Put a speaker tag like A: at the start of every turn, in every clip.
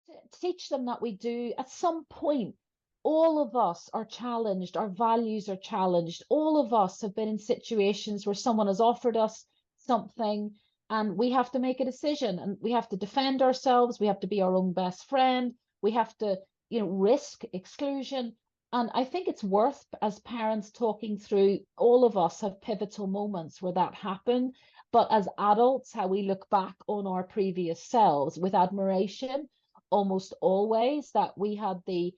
A: to teach them that we do at some point. All of us are challenged, our values are challenged. All of us have been in situations where someone has offered us something and we have to make a decision, and we have to defend ourselves, we have to be our own best friend, we have to, risk exclusion. And I think it's worth, as parents, talking through. All of us have pivotal moments where that happened, but as adults, how we look back on our previous selves with admiration, almost always, that we had the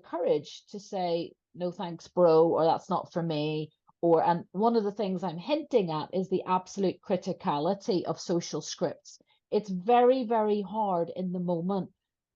A: courage to say, no thanks, bro, or that's not for me. And one of the things I'm hinting at is the absolute criticality of social scripts. It's very, very hard in the moment,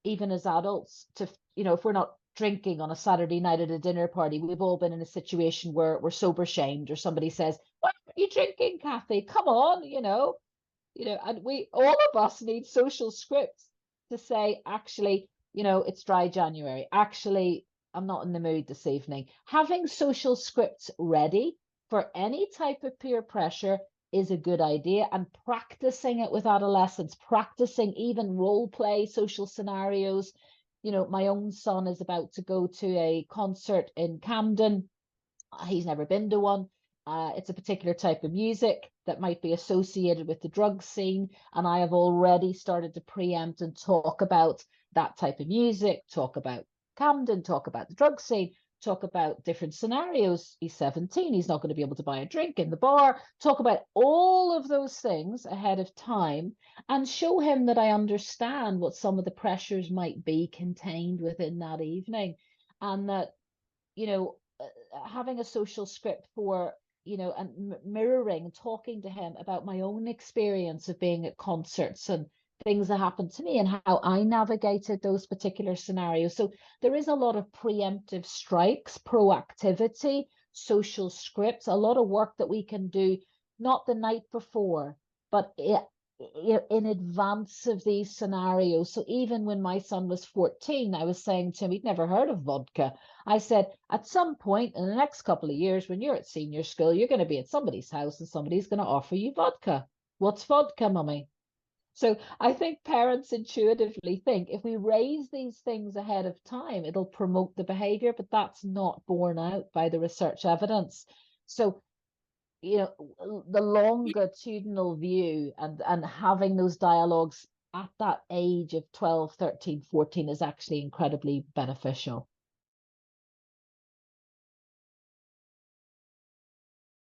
A: even as adults, to, if we're not drinking on a Saturday night at a dinner party, we've all been in a situation where we're sober shamed, or somebody says, why aren't you drinking, Kathy? Come on, and we, all of us, need social scripts to say, actually, it's dry January. Actually, I'm not in the mood this evening. Having social scripts ready for any type of peer pressure is a good idea, and practicing it with adolescents, practicing even role play social scenarios. My own son is about to go to a concert in Camden. He's never been to one. It's a particular type of music that might be associated with the drug scene. And I have already started to preempt and talk about that type of music, talk about Camden, talk about the drug scene, talk about different scenarios. He's 17, he's not going to be able to buy a drink in the bar, talk about all of those things ahead of time, and show him that I understand what some of the pressures might be contained within that evening. And that, having a social script for, and mirroring, talking to him about my own experience of being at concerts and things that happened to me and how I navigated those particular scenarios. So there is a lot of preemptive strikes, proactivity, social scripts, a lot of work that we can do, not the night before, but in advance of these scenarios. So even when my son was 14, I was saying to him, he'd never heard of vodka. I said, at some point in the next couple of years, when you're at senior school, you're going to be at somebody's house and somebody's going to offer you vodka. What's vodka, mummy? So I think parents intuitively think if we raise these things ahead of time, it'll promote the behavior, but that's not borne out by the research evidence. So, the longitudinal view and having those dialogues at that age of 12, 13, 14 is actually incredibly beneficial.